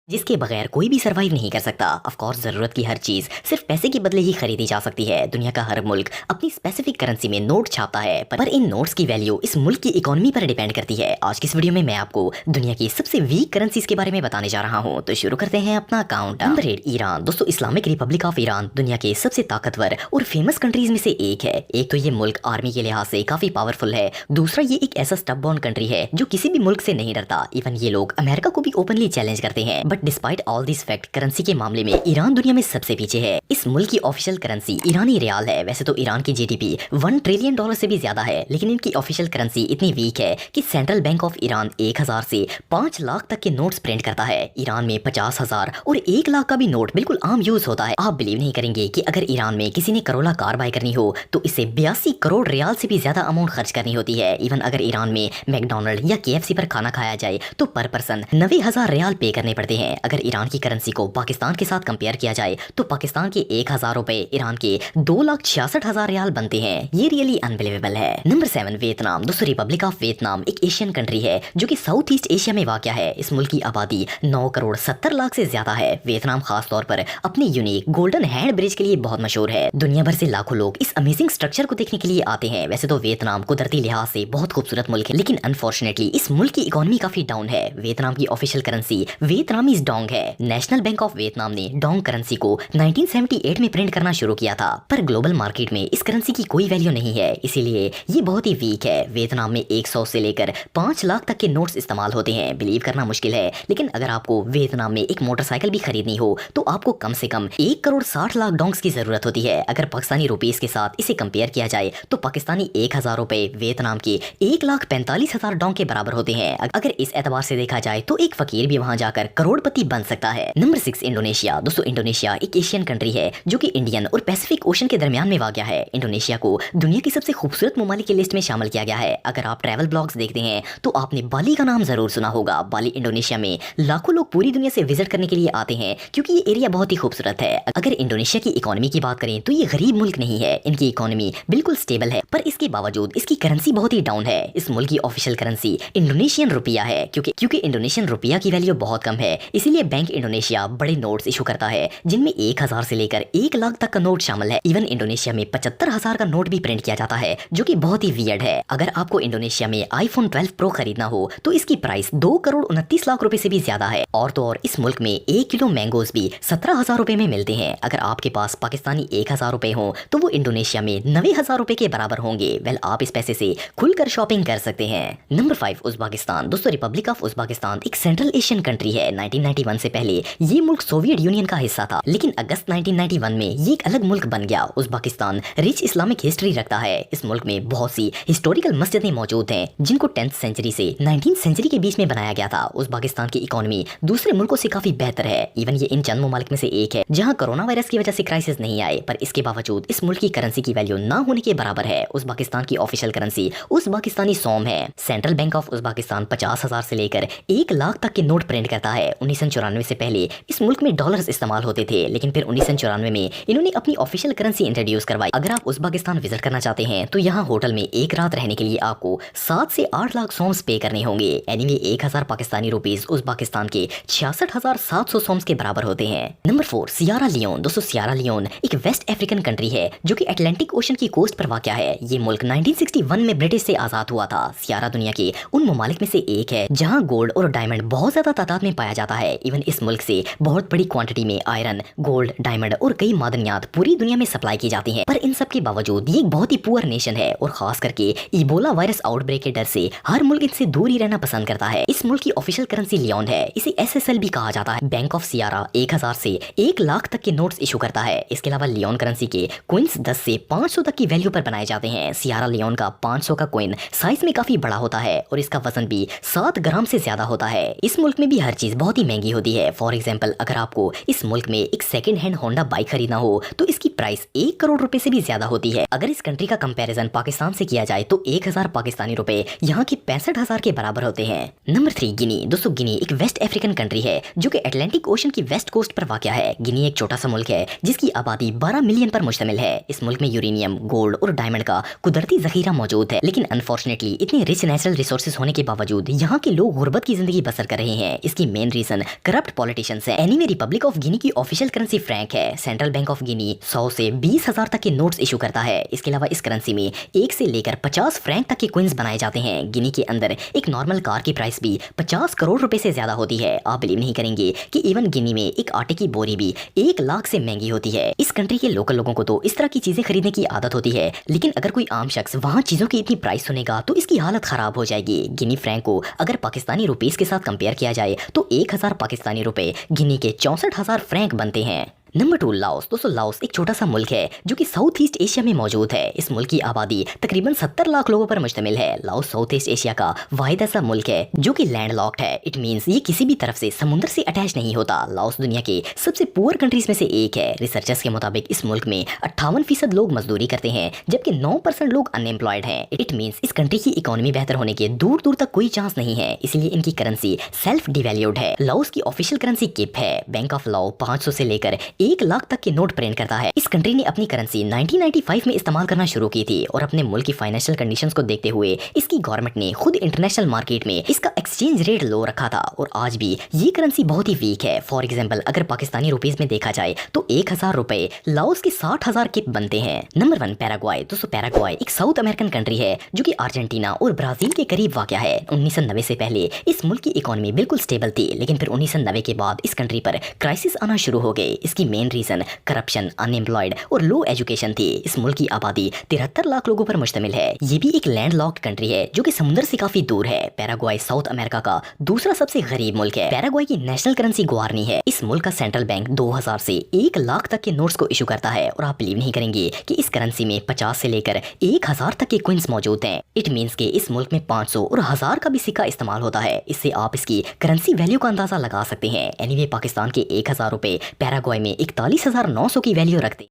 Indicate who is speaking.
Speaker 1: जिसके बगैर कोई भी सरवाइव नहीं कर सकता। ऑफ कोर्स जरूरत की हर चीज सिर्फ पैसे के बदले ही खरीदी जा सकती है। दुनिया का हर मुल्क अपनी स्पेसिफिक करेंसी में नोट छापता है, पर इन नोट्स की वैल्यू इस मुल्क की इकोनॉमी पर डिपेंड करती है। आज की इस वीडियो में मैं आपको दुनिया की सबसे वीक करेंसीज के बारे में बताने जा रहा हूँ। तो शुरू करते हैं अपना काउंट। Number 8 Iran. दोस्तों, इस्लामिक रिपब्लिक ऑफ ईरान दुनिया के सबसे ताकतवर और फेमस कंट्रीज में से एक है। एक तो ये मुल्क आर्मी के लिहाज से काफी पावरफुल है, दूसरा ये एक ऐसा स्टब बॉर्न कंट्री है जो किसी भी मुल्क से नहीं डरता। इवन ये लोग अमेरिका को भी ओपनली चैलेंज करते हैं। But despite all this fact, currency के मामले में ईरान दुनिया में सबसे पीछे है। इस मुल्क की ऑफिशियल करेंसी ईरानी रियाल है। वैसे तो ईरान की जीडीपी $1 ट्रिलियन से भी ज्यादा है, लेकिन इनकी ऑफिशियल करेंसी इतनी वीक है कि सेंट्रल बैंक ऑफ ईरान 1000 से 5 लाख तक के नोट्स प्रिंट करता है। ईरान में 50,000 और 1 लाख का भी नोट बिल्कुल आम यूज होता है। आप बिलीव नहीं करेंगे कि अगर ईरान में किसी ने करोला कार बाय करनी हो तो इसे 82 करोड़ रियाल से भी ज्यादा अमाउंट खर्च करनी होती है। इवन अगर ईरान में मैकडोनल्ड या KFC पर खाना खाया जाए तो पर पर्सन 90,000 रियाल पे करने पड़ते हैं। अगर ईरान की करेंसी को पाकिस्तान के साथ कंपेयर किया जाए तो पाकिस्तान के 1000 रुपए ईरान के 2,66,000 रियाल बनते हैं। ये रियली अनबिलीवेबल है। Number 7 Vietnam. दोस्तों, रिपब्लिक ऑफ वियतनाम एक एशियन कंट्री है जो कि साउथ ईस्ट एशिया में वाक़या है। इस मुल्क की आबादी 9 करोड़ 70 लाख से ज्यादा है। वियतनाम खास तौर पर अपने यूनिक गोल्डन हैंड ब्रिज के लिए बहुत मशहूर है। दुनिया भर से लाखों लोग इस अमेजिंग स्ट्रक्चर को देखने के लिए आते हैं। वैसे तो वियतनाम कुदरती लिहाज से बहुत खूबसूरत मुल्क है, लेकिन अनफॉर्चुनेटली इस मुल्क की इकोनॉमी काफी डाउन है। वियतनाम की ऑफिशियल करेंसी वियतनामीज डोंग है। नेशनल बैंक ऑफ वियतनाम ने डोंग करेंसी को 1978 में प्रिंट करना शुरू किया था, पर ग्लोबल मार्केट में इस करेंसी की कोई वैल्यू नहीं है, इसीलिए ये बहुत ही वीक है। वियतनाम में 100 से लेकर 5 लाख तक के नोट्स इस्तेमाल होते हैं। बिलीव करना मुश्किल है, लेकिन अगर आपको वियतनाम में एक मोटरसाइकिल भी खरीदनी हो तो आपको कम से कम 1 करोड़ 60 लाख डोंग्स की जरूरत होती है। अगर पाकिस्तानी रुपीस के साथ इसे कंपेयर किया जाए तो पाकिस्तानी 1000 रुपए वियतनाम के 1,45,000 डोंग के बराबर होते हैं। अगर इस एतबार से देखा जाए तो एक फकीर भी वहां जाकर करोड़पति बन सकता है। Number 6 Indonesia. दोस्तों, इंडोनेशिया एक एशियन कंट्री है जो कि इंडियन और पैसिफिक ओशन के दरमियान में वाक़या है। इंडोनेशिया को दुनिया की सबसे खूबसूरत ममालिक की लिस्ट में शामिल किया गया है। अगर आप ट्रैवल ब्लॉग्स देखते हैं तो आपने बाली का नाम जरूर सुना होगा। बाली इंडोनेशिया में लाखों लोग पूरी दुनिया से विजिट करने के लिए आते हैं क्योंकि ये एरिया बहुत ही खूबसूरत है। अगर इंडोनेशिया की इकोनॉमी की बात करें तो ये गरीब मुल्क नहीं है। इनकी इकोनॉमी बिल्कुल स्टेबल है, पर इसके बावजूद इसकी करेंसी बहुत ही डाउन है। इस मुल्क की ऑफिशियल करेंसी इंडोनेशियन रुपया है। क्योंकि इंडोनेशियन रुपया की वैल्यू बहुत कम है, इसीलिए बैंक इंडोनेशिया बड़े नोट्स इशू करता है जिनमें 1000 से लेकर 1 लाख तक का नोट शामिल है। इवन इंडोनेशिया में 75,000 का नोट भी प्रिंट किया जाता है, जो कि बहुत ही वियर्ड है। अगर आपको इंडोनेशिया में iPhone 12 Pro खरीदना हो तो इसकी प्राइस 2 करोड़ 29 लाख रुपए से भी ज्यादा है। और तो और इस मुल्क में 1 किलो मैंगोज भी 17,000 रुपए में मिलते हैं। अगर आपके पास पाकिस्तानी 1000 रुपए हो तो वो इंडोनेशिया में 90,000 रुपए के बराबर होंगे। वेल, आप इस पैसे से खुलकर शॉपिंग कर सकते हैं। Number 5 Uzbekistan. दोस्तों, रिपब्लिक ऑफ उज़्बेकिस्तान एक सेंट्रल एशियन कंट्री है। 1991 से पहले ये मुल्क सोवियत यूनियन का हिस्सा था, लेकिन अगस्त 1991 में ये एक अलग मुल्क बन गया। उज़्बेकिस्तान रिच इस्लामिक हिस्ट्री रखता है। इस मुल्क में बहुत सी हिस्टोरिकल मस्जिदें मौजूद हैं जिनको 10th सेंचुरी से 19th सेंचुरी के बीच में बनाया गया था। उज़्बेकिस्तान की इकोनॉमी दूसरे मुल्कों से काफी बेहतर है। इवन ये इन चंद ममालिक में से एक है जहां कोरोना वायरस की वजह से क्राइसिस नहीं आए, पर इसके बावजूद इस मुल्क की करेंसी की वैल्यू ना होने के बराबर है। उज़्बेकिस्तान की ऑफिशियल करेंसी उज़्बेकिस्तानी सोम है। सेंट्रल बैंक ऑफ उज़्बेकिस्तान 50,000 से लेकर 1 लाख तक के नोट प्रिंट करता है। 1994 से पहले इस मुल्क में डॉलर्स इस्तेमाल होते थे, लेकिन फिर 1994 में इन्होंने अपनी ऑफिशियल करेंसी इंट्रोड्यूस करवाई। अगर आप उज़्बेकिस्तान विजिट करना चाहते हैं तो यहाँ होटल में एक रात रहने के लिए आपको 7 से 8 लाख सोम्स पे करने होंगे। एनीवे 1000 पाकिस्तानी रुपीस उज़्बेकिस्तान के 66,700 सोम्स के बराबर होते हैं। Number 4 Sierra Leone. दोस्तों, सियरा लियोन एक वेस्ट अफ्रीकन कंट्री है जो कि अटलांटिक ओशन की कोस्ट पर वाक़या है। ये मुल्क 1961 में ब्रिटिश से आजाद हुआ था। सियरा दुनिया के उन ममालिक में से एक है जहाँ गोल्ड और डायमंड बहुत ज्यादा तादाद में पाया जाता है। इवन इस मुल्क से बहुत बड़ी क्वांटिटी में आयरन, गोल्ड, डायमंड और कई मादनियात पूरी दुनिया में सप्लाई की जाती हैं। पर इन सब के बावजूद ये एक बहुत ही पुअर नेशन है और खास करके इबोला वायरस आउटब्रेक के डर से हर मुल्क इनसे दूर ही रहना पसंद करता है। इस मुल्क की ऑफिशियल करेंसी लियोन है। इसे SSL भी कहा जाता है। बैंक ऑफ सियरा 1000 से 1 लाख तक के नोट्स इशू करता है। इसके अलावा लियोन करेंसी के कोइंस 10 से 500 तक की वैल्यू पर बनाए जाते हैं। सियरा लियोन का 500 का कोइन साइज में काफी बड़ा होता है और इसका वजन भी 7 ग्राम से ज्यादा होता है। इस मुल्क में भी हर चीज बहुत ही महंगी होती है। फॉर एग्जाम्पल, अगर आपको इस मुल्क में एक सेकंड हैंड होंडा बाइक खरीदना हो तो इसकी प्राइस 1 करोड़ रुपए से भी ज्यादा होती है। अगर इस कंट्री का कंपैरिजन पाकिस्तान से किया जाए तो 1000 पाकिस्तानी रुपए यहाँ के 65,000 के बराबर होते हैं। नंबर 3 गिनी। दोस्तों, गिनी एक वेस्ट अफ्रीकन कंट्री है जो कि अटलांटिक ओशन की वेस्ट कोस्ट पर वाक़या है। गिनी एक छोटा सा मुल्क है जिसकी आबादी 12 मिलियन पर मुश्तमिल है। इस मुल्क में यूरेनियम, गोल्ड और डायमंड का कुदरती जखीरा मौजूद है, लेकिन अनफॉर्चुनेटली इतने रिच नेचुरल रिसोर्सेज होने के बावजूद यहाँ के लोग गुर्बत की जिंदगी बसर कर रहे हैं। इसकी मेन रीजन कॉरप्शन, करप्ट पॉलिटिशियंस हैं। एनीवे रिपब्लिक ऑफ गिनी की ऑफिशियल करेंसी फ्रैंक है। सेंट्रल बैंक ऑफ गिनी 100 से 20,000 तक के नोट्स इशू करता है। इसके अलावा इस करेंसी में 1 से लेकर 50 फ्रैंक तक के कॉइन्स बनाए जाते हैं। गिनी के अंदर एक नॉर्मल कार की प्राइस भी 50 करोड़ रुपए से ज्यादा होती है। आप बिलीव नहीं करेंगे कि इवन गिनी में एक आटे की बोरी भी 1 लाख से महंगी होती है। इस कंट्री के लोकल लोगों को तो इस तरह की चीजें खरीदने की आदत होती है, लेकिन अगर कोई आम शख्स वहाँ चीजों की इतनी प्राइस सुनेगा तो इसकी हालत खराब हो जाएगी। गिनी फ्रैंक को अगर पाकिस्तानी रुपीस के साथ कंपेयर किया जाए तो 1000 पाकिस्तानी रुपए गिनी के 64,000 फ्रैंक बनते हैं। Number 2 Laos. दोस्तों लाओस एक छोटा सा मुल्क है जो कि साउथ ईस्ट एशिया में मौजूद है। इस मुल्क की आबादी तकरीबन 70 लाख लोगों पर मुश्तमिल है। लाओस साउथ ईस्ट एशिया का वाहिद ऐसा मुल्क है जो कि लैंड लॉक्ड है। इट मींस ये किसी भी तरफ से समुद्र से अटैच नहीं होता। लाओस दुनिया के सबसे पुअर कंट्रीज में से एक है। रिसर्चर्स के मुताबिक इस मुल्क में 58% लोग मजदूरी करते हैं जबकि 9% लोग अनएम्प्लॉयड हैं। इट मींस इस कंट्री की इकोनॉमी बेहतर होने के दूर दूर तक कोई चांस नहीं है, इसलिए इनकी करेंसी सेल्फ डिवैल्यूड है। लाओस की ऑफिशियल करेंसी किप है। बैंक ऑफ लाओ 500 से लेकर 1 लाख तक के नोट प्रिंट करता है। इस कंट्री ने अपनी करेंसी 1995 में इस्तेमाल करना शुरू की थी और अपने मुल्क की फाइनेंशियल कंडीशंस को देखते हुए इसकी गवर्नमेंट ने खुद इंटरनेशनल मार्केट में इसका एक्सचेंज रेट लो रखा था और आज भी ये करेंसी बहुत ही वीक है। फॉर एग्जांपल अगर पाकिस्तानी रुपीस में देखा जाए तो 1000 रुपए लाओस के 60,000 किप बनते हैं। नंबर 1 पैराग्वाय। दोस्तों पैराग्वाय एक साउथ अमेरिकन कंट्री है जो कि अर्जेंटीना और ब्राजील के करीब वाक़या है। 1990 से पहले इस मुल्क की इकोनॉमी बिल्कुल स्टेबल थी, लेकिन फिर 1990 के बाद इस कंट्री पर क्राइसिस आना शुरू हो गए। इसकी मेन रीजन करप्शन, अनएम्प्लॉयड और लो एजुकेशन थी। इस मुल्क की आबादी 73 लाख लोगों पर मुश्तमिल है। ये भी एक लैंड लॉक्ड कंट्री है जो कि समुद्र से काफी दूर है। पैराग्वाय साउथ अमेरिका का दूसरा सबसे गरीब मुल्क है। पैराग्वाय की नेशनल करेंसी गुआरनी है। इस मुल्क का सेंट्रल बैंक 2000 से 1 लाख तक के नोट्स को इशू करता है और आप बिलीव नहीं करेंगे कि इस करेंसी में 50 से लेकर 1000 तक के कॉइन्स मौजूद हैं। इट मींस के इस मुल्क में 500 और 1000 का भी सिक्का इस्तेमाल होता है। इससे आप इसकी करेंसी वैल्यू का अंदाजा लगा सकते हैं। एनीवे पाकिस्तान के 1000 रुपए पैराग्वाय में 41,900 की वैल्यू रखते